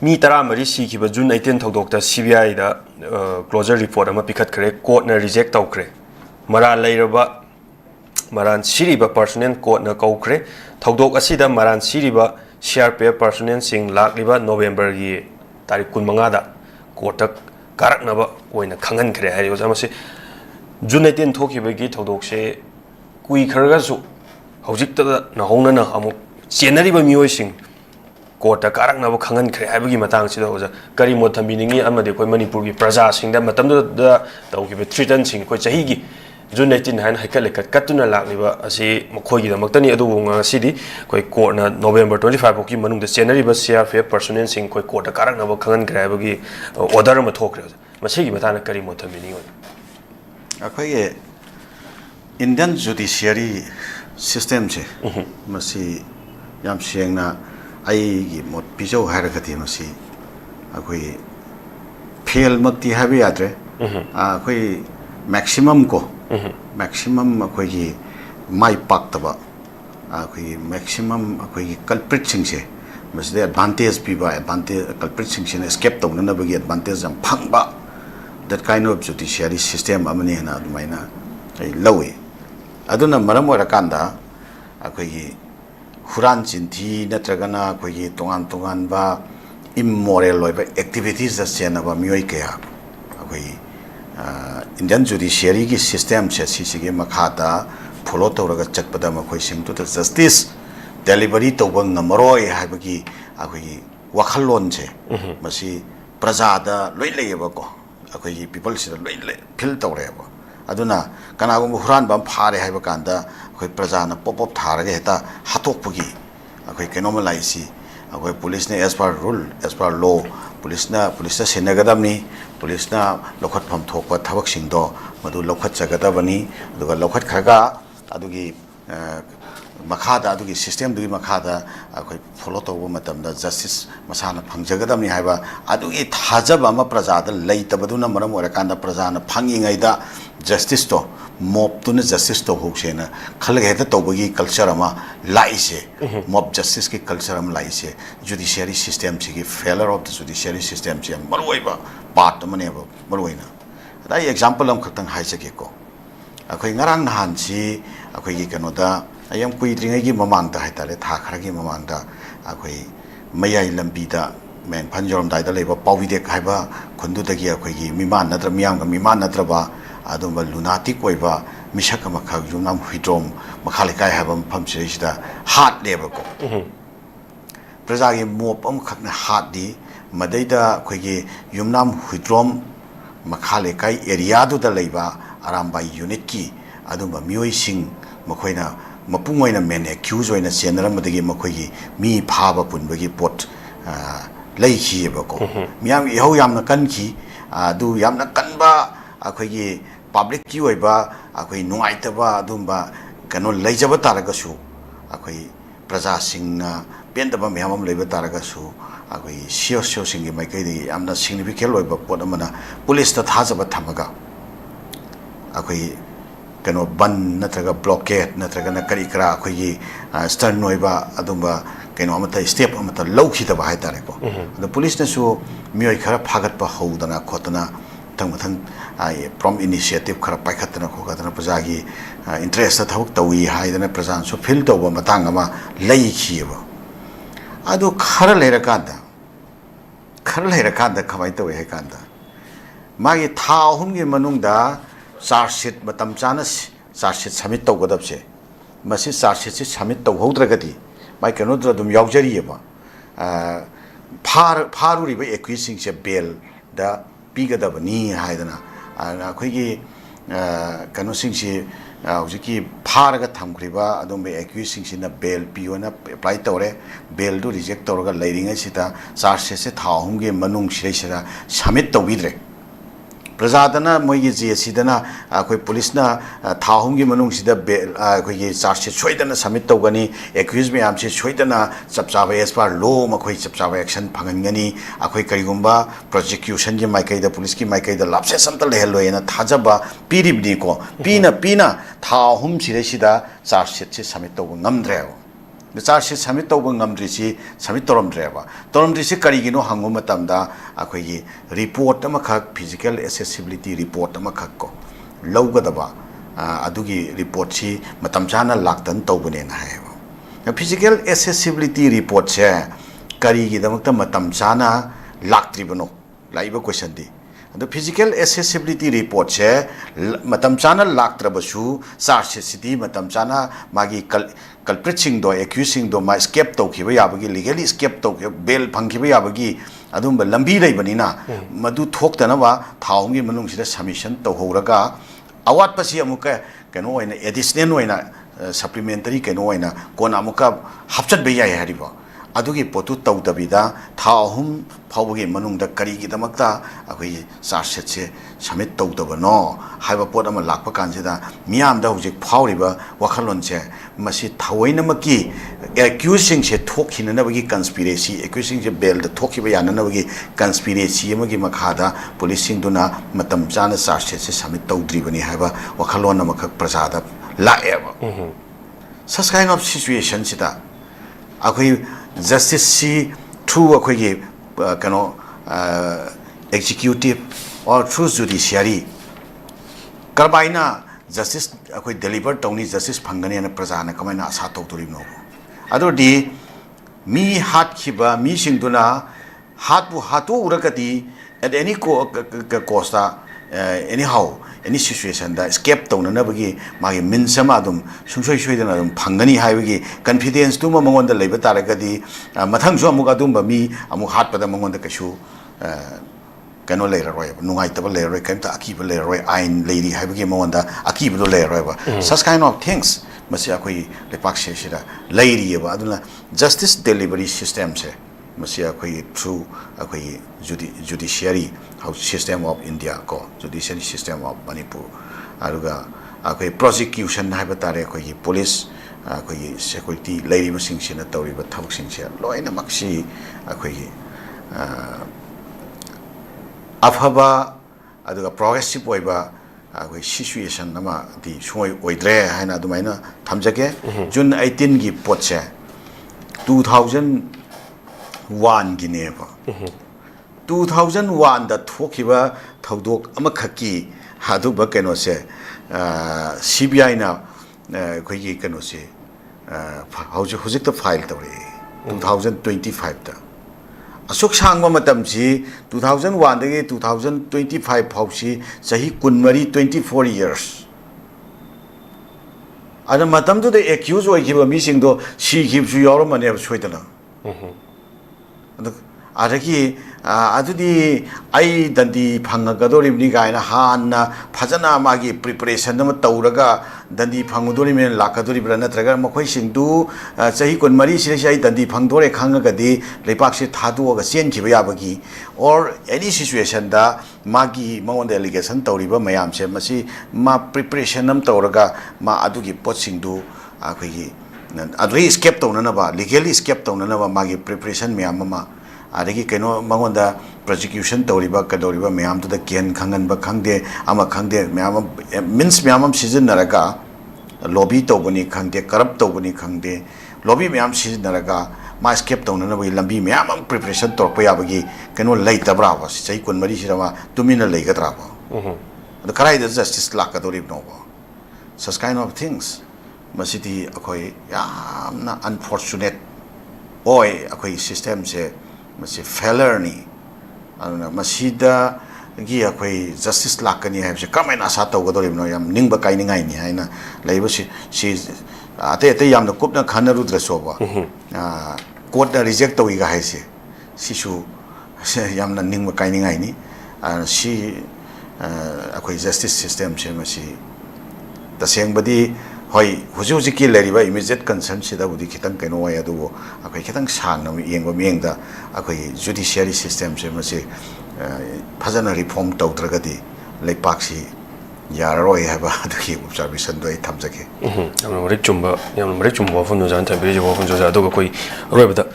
mi tara mari si ki ba June 18 thogdok ta CBI da closure report ama pikat khare court na reject taw khre mara leiraba maran siriba personnel court na kau khre thogdok asida maran siriba CRPF personnel sing lakliba November gi tarik 15 da court ta karaknaba oina khangan khre hai jo amase June 18 thokiba gi thogdok se kui kharaga su hojik ta na hongna na amu chenariba mioi sing court कारकनाब खंगन खरे हाइबगी मतंग सिदा होजा करी मो थंबिनिंगी अमदे कोइ मणिपुर की प्रजा सिंगदा मतमदा तौकिबे थ्रिटन सिंग कोइ चहीगी June 18 हाइन हाइकल कत्तुना लाक्लिबा असि मखोइगी दमक्तनी अदुबु ngasi कोइ कोर्ट ना November 25 बोकी मनुंग चेनरिबा CRPF पर्सनल सिंग कोइ कोर्ट कारकनाब खंगन खरे हाइबगी ऑर्डर म थोखरे मसिगी मताना करी मो थंबिनिंग अखोइगे इंडियन जुडिशियरी सिस्टम से मसी याम सेंगना आई मोट पिजो हारगति मसी अखोई फेल मक्ति हाबे यात्रे अखोई मैक्सिमम को मैक्सिमम अखोई माई पाक्तबा अखोई मैक्सिमम अखोई कल्प्रिट सिंग से मसदे एडवांटेज पीबा एडवांटेज कल्प्रिट सिंग से एस्केप तौनना बगी एडवांटेज जम फंगबा that kind of judiciary system अमने ना दुमाइना लवे अदुना मरम ओरकांदा अखोई हुरान चिंथी नत्रगना कोई तोंगान तोंगान बा इमोरल लोइबा एक्टिविटीज द सेनबा मियोय कया कोई इंडियन जुडिशियरी की सिस्टम से सिसिगे मखादा फॉलो तौरगा चटपदा मखोय सिंग टू जस्टिस डिलीवरी तौबा नमरोय हाबगी अखोई वखलोन से मसी प्रजादा लोइ लेयबको अखोई पीपल से लोइ ले फिल तौरेबो अदुना कनागुम हुरान बम फारे हाइबा कांदा अखोई प्रजाना पॉप थारगे हेता हाथोकपगी अखोई केनोमलाइसी अखोई पुलिस ने as per rule as per law police ना सेनगदमनी पुलिस ना लखत फम थोकवा थबक सिंगदो मदु लखत जगदबनी दुगा लखत खरगा अदुगी मखादा अदुगी सिस्टम दुगी मखादा अखोई फॉलो तौबो मतमदा जस्टिस मसाना फंगजगदमनी हाइबा अदुगी थाजब अमा प्रजादा लैतबदुना मरम ओरकांदा प्रजाना फंगिङैदा जस्टिस तो मोब तुने जस्टिस तो होसेना खलगे हेता तौबगी कल्चर अमा लाइसे मोब जस्टिस की कल्चर अमा लाइसे जुडिशियरी सिस्टम सिगी failure of the judiciary system से मरुइबा पार्ट मनेबो मरुइना दाई एग्जांपल हम खतंग हाइसके को अखोई ngarang nahan si अखोई की कनोदा ayam kuidringai mamangda haitare tha kharagi mamangda akhoi mayai lambida men phanjoram dai da leba pawide khaiba khundu dagi akhoi gi miman natra miyam ga miman natra ba adumba lunatic oiba misaka makhag junam huidrom makhale kai habam pham sida hat leba ko praja gi mop am khakna hat di madaida akhoi gi yumnam huidrom makhale kai area du da leba aramba unit ki adumba mioi sing makhoina मपुंगोइना main accused ओइना सेनरमदगी मखोइगी मी फाबा पुनबगी पोट लैखिबको मियाम इहौ यामना कनखि अदु यामना कनबा अखोइगी पब्लिक की ओइबा अखोइ नुंगाइतबा अदुंबा कनो लैजबा तारगसु अखोइ प्रजा सिंगना पेंदबा मियाम लैबा तारगसु अखोइ सियो सिंगी माइकैदि यामना सिग्निफिकेंट ओइबा पोट अमना पुलिस ता थाजबा थमगा अखोइ कनो बन नत्रगा ब्लॉकेट नत्रगा न करी करा अखोई स्टर्न नोइबा अदुंबा कनो अमता स्टेप अमता लौखिदबा हाइतारे को द पुलिस नसु मियोय खरा फागतपा हौदना खोतना थंगथंग प्रॉम इनिशिएटिव खरा पाइखतना खोगतना प्रजागी इंटरेस्ट थबक तवी हाइदना प्रजान सु फिल तौबा मतंग अमा लैखिबा अदु खरा लेरकांदा खमाइ तवे हेकांदा मागी था अहुमगी मनुंगदा चार्जशीट मतम चाना चार्जशीट सबमिट तौगदबसे मसी चार्जशीट से सबमिट तौहौद्रगदी माइ कनोद्र दुम यावजरियबा फारुरिबा एक्विसिंग से बेल दा पीगदबनी हाइदना अखोइगी कनो सिंग से हौजिकी फारगा थमख्रिबा अदुम एक्विसिंग सिना बेल पियोना अप्लाई तौरे बेल दु रिजेक्ट तौरगा लैरिंग सिता चार्जशीट से थाहुमगे मनुंग सिरैसरा सबमिट तौबिद्रे प्रजादना मोगी जेसीदना अखोई पुलिसना थाहुंगी मनुंगसिदा अखोई चार्जशीट सोइदना सबमिट तौगनी एक्यूज मैम से सोइदना चपचाबा एज पर लो मखोई चपचाबा एक्शन फंगनगनी अखोई करिगुंबा प्रोसिक्यूशन की माइकैदा पुलिस की माइकैदा लापसेस अमता लेहलोयना थाजबा पीरिबनी को पीना थाहुम सिरेसिदा चार्जशीट से सबमिट तौब ngamdre ꯆꯥꯔꯖ ꯁꯤꯠ ꯁꯕꯃꯤꯠ ꯇꯧꯕ ꯉꯝꯗ꯭ꯔꯤꯁꯤ ꯁꯕꯃꯤꯠ ꯇꯧꯔꯝꯗ꯭ꯔꯦꯕ ꯇꯧꯔꯝꯗ꯭ꯔꯤꯁꯤ ꯀꯔꯤꯒꯤꯅꯣ ꯍꯪꯕ ꯃꯇꯝꯗ ꯑꯩꯈꯣꯏꯒꯤ ꯔꯤꯄꯣꯔꯠ ꯑꯃꯈꯛ ꯐꯤꯖꯤꯀꯦꯜ ꯑꯦꯁꯦꯁꯤꯕꯤꯂꯤꯇꯤ ꯔꯤꯄꯣꯔꯠ ꯑꯃꯈꯛ ꯀꯣ ꯂꯧꯒꯗꯕ ꯑꯗꯨꯒꯤ ꯔꯤꯄꯣꯔꯠꯁꯤ ꯃꯇꯝ ꯆꯥꯅ ꯂꯥꯛꯇꯅ ꯇꯧꯕꯅꯦꯅ ꯍꯥꯏꯌꯦꯕ ꯐꯤꯖꯤꯀꯦल ꯑꯦꯁꯦꯁꯤꯕꯤꯂꯤꯇꯤ ꯔꯤꯄꯣꯔꯠꯁꯦ ꯀꯔꯤꯒꯤꯗꯃꯛꯇ ꯃꯇꯝ ꯆꯥꯅ ꯂꯥꯛꯇ꯭ꯔꯤꯕꯅꯣ ꯂꯥꯛꯏꯕ ꯀꯣꯏꯁꯟꯗꯤ ꯑꯗꯣ ꯐꯤꯖꯤꯀꯦल ꯑꯦꯁꯦꯁꯤꯕꯤꯂꯤꯇꯤ ꯔꯤꯄꯣꯔꯠꯁꯦ ꯃꯇꯝ ꯆꯥꯅ ꯂꯥꯛꯇ꯭ꯔꯕꯁꯨ ꯆꯥꯔꯖ ꯁꯤꯠꯁꯤꯗꯤ ꯃꯇꯝ ꯆꯥꯅ ꯃꯥꯒꯤ ꯀꯜꯄ꯭ꯔꯤꯠꯁꯤꯡꯗꯣ ꯑꯦꯀ꯭ꯌꯨꯁꯁꯤꯡꯗꯣ ꯃꯥ ꯁ꯭ꯀꯦꯞ ꯇꯧꯈꯤꯕ ꯌꯥꯕꯒꯤ ꯂꯤꯒꯦꯂꯤ ꯁ꯭ꯀꯦꯞ ꯇꯧꯈꯤꯕ ꯕꯦꯜ ꯐꯪꯈꯤꯕ ꯌꯥꯕꯒꯤ ꯑꯗꯨꯝꯕ ꯂꯝꯕꯤ ꯂꯩꯕꯅꯤꯅ ꯃꯗꯨ ꯊꯣꯛꯇꯅꯕ ꯊꯥ ꯑꯍꯨꯝꯒꯤ ꯃꯅꯨꯡꯁꯤꯗ ꯁꯕꯃꯤꯁꯟ ꯇꯧꯍꯧꯔꯒ ꯑꯋꯥꯠꯄꯁꯤ ꯑꯃꯨꯛꯀ ꯀꯩꯅꯣ ꯑꯣꯏꯅ ꯑꯦꯗꯤꯁꯅꯦꯜ ꯑꯣꯏꯅ ꯁꯄ꯭ꯂꯤꯃꯦꯟꯇꯔꯤ ꯀꯩꯅꯣ ꯑꯣꯏꯅ ꯀꯣꯟꯅ ꯑꯃꯨꯛꯀ ꯍꯥꯞꯆꯤꯟꯕ ꯌꯥꯏ ꯍꯥꯏꯔꯤꯕ ꯑꯗꯨꯒꯤ ꯄꯣꯠꯇꯨ ꯇꯧꯗꯕꯤꯗ ꯊꯥ ꯑꯍꯨꯝ ꯐꯥꯎꯕꯒꯤ ꯃꯅꯨꯡꯗ ꯀꯔꯤꯒꯤꯗꯃꯛꯇ ꯑꯩꯈꯣꯏꯒꯤ ꯆꯥꯔꯖ ꯁꯤꯠꯁꯦ ꯁꯕꯃꯤꯠ ꯇꯧꯗꯕꯅꯣ ꯍꯥꯏꯕ ꯄꯣꯠ ꯑꯃ ꯂꯥꯛꯄ ꯀꯥꯟꯁꯤꯗ ꯃꯤꯌꯥꯝꯗ ꯍꯧꯖꯤꯛ ꯐꯥꯎꯔꯤꯕ ꯋꯥꯈꯜꯂꯣꯟꯁꯦ ꯃꯁꯤ ꯊꯑꯣꯏꯅꯃꯛꯀꯤ ꯑꯦꯀ꯭ꯌꯨꯁꯁꯤꯡꯁꯦ ꯊꯣꯛꯈꯤꯅꯅꯕꯒꯤ ꯀꯟꯁꯄꯤꯔꯦꯁꯤ ꯑꯦꯀ꯭ꯌꯨꯁꯁꯤꯡꯁꯦ ꯕꯦꯜꯗ ꯊꯣꯛꯈꯤꯕ ꯌꯥꯅꯅꯕꯒꯤ ꯀꯟꯁꯄꯤꯔꯦꯁꯤ ꯑꯃꯒꯤ ꯃꯈꯥꯗ ꯄꯨꯂꯤꯁꯁꯤꯡꯗꯨꯅ ꯃꯇꯝ ꯆꯥꯅ ꯆꯥꯔꯖ ꯁꯤꯠꯁꯦ ꯁꯕꯃꯤꯠ ꯇꯧꯗ꯭ꯔꯤꯕꯅꯤ ꯍꯥꯏꯕ ꯋꯥꯈꯜꯂꯣꯟ ꯑꯃꯈꯛ ꯄ꯭ꯔꯖꯥꯗ ꯂꯥꯛꯑꯦꯕ such kind of situation sida akhoi justice si through akhoi gi kano executive or through judiciary karbaina justice akhoi deliver tawni justice phangani na praja na kamaina asa tawturi no adodi mi hat khiba mi singduna hatu hatu urakati at any cost anyhow any situation da escape tawna magi min sama dum sungsoi soidana dum phangani haibagi confidence tu mangonda leiba taragadi mathang so amuga dum mi amu hat pada mangonda kashu kano leiroi nungai taba leiroi kaimta akiba leiroi ain leiri haibagi mangonda akiba do leiroi ba such kind of things masi akoi lepak se sira leiri ba aduna justice delivery system se masi akoi through akoi judiciary system of India ko judiciary system of Manipur aruga akoi prosecution haiba tare akoi police akoi security leiri masing sina tawriba thabak sing se loina maksi akoi afaba aduga progressive oiba akoi situation nama di soi oidre haina adumaina thamjage June 18 gi potse 2001 gi neba 2001 da thokiba thodok amakhaki haduba keno se CBI na koi gi keno se hojik ta file tawre 2025 da asok sangma matam si 2001 dagi 2025 phausi sahi kunmari 24 years ana matam du de accuse oi giba mi sing do si gib su yoro mane soidana adagi adudi ai dandi phangagadoribni gaina hanna phajana magi preparation nama tauraga dandi phangudori men lakadoribra natraga makhoi singdu chahi kon mari sire ai dandi phangdore khangagadi lepak se thaduaga chen khiba yabagi or any situation da magi mawon delegation tauriba mayam se masi ma preparation nam tauraga ma adugi pot singdu akhoi adri escape taunana ba legally escape taunana ba magi preparation mayam ma adagi keno mangonda prosecution tawriba kadoriba mayam to the ken khangan ba khangde ama khangde mayam means mayam season naraga lobby tawbani khangde corrupt tawbani khangde lobby mayam season naraga ma escape tawna na lambi mayam preparation torpa yabagi keno leitabra ba sei kon mari sirama tumina leigadra ba the karai the justice lakadorib no ba such kind of things masiti akoi yamna unfortunate oi akoi system se masi failure ni aduna masida gi akoi justice lakani haibse kamaina asa tawgadorib no yam ningba kainingai ni haina leiba si ate yamna kupna khanarudra soba court da reject tawi ga haise sisu yamna ningba kainingai ni si akoi justice system se masi tasengbadi hoi huju ki leriba immediate concern sida budi khitang kaino wa adu akai khitang sang na yengba mengda akai judiciary system se mase phajana reform tawtragadi leipak si yaroi haba aduki observation do ai thamjake yamna mari chumba wafun no jan thambe je wafun jo ja do ko roi bada